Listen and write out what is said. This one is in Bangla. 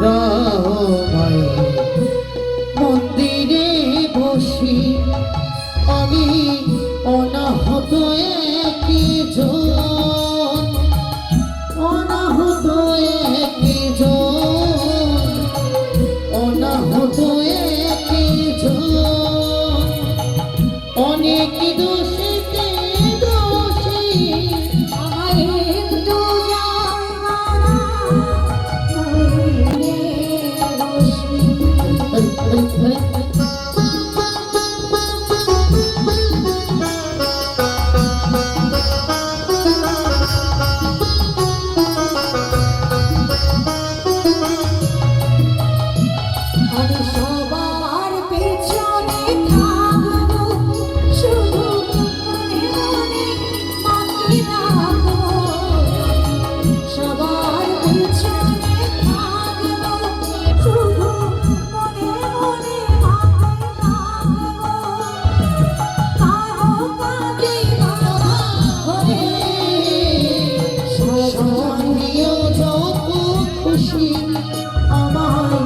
দয়াময় মন্দিরে বসি আমি অনাহত একজন, অনাহত একজন, অনাহত একজন, অনেক দোষীতে দোষী আমার একটু আমি সবার পেছনে থাকবো, শুধু মনে মনে মাকে রাখবো। সবার পেছনে থাকবো, শুধু মনে মনে মাকে রাখবো। কারো কাজে বাধা হলে সন্ধিও যত খুশি আমার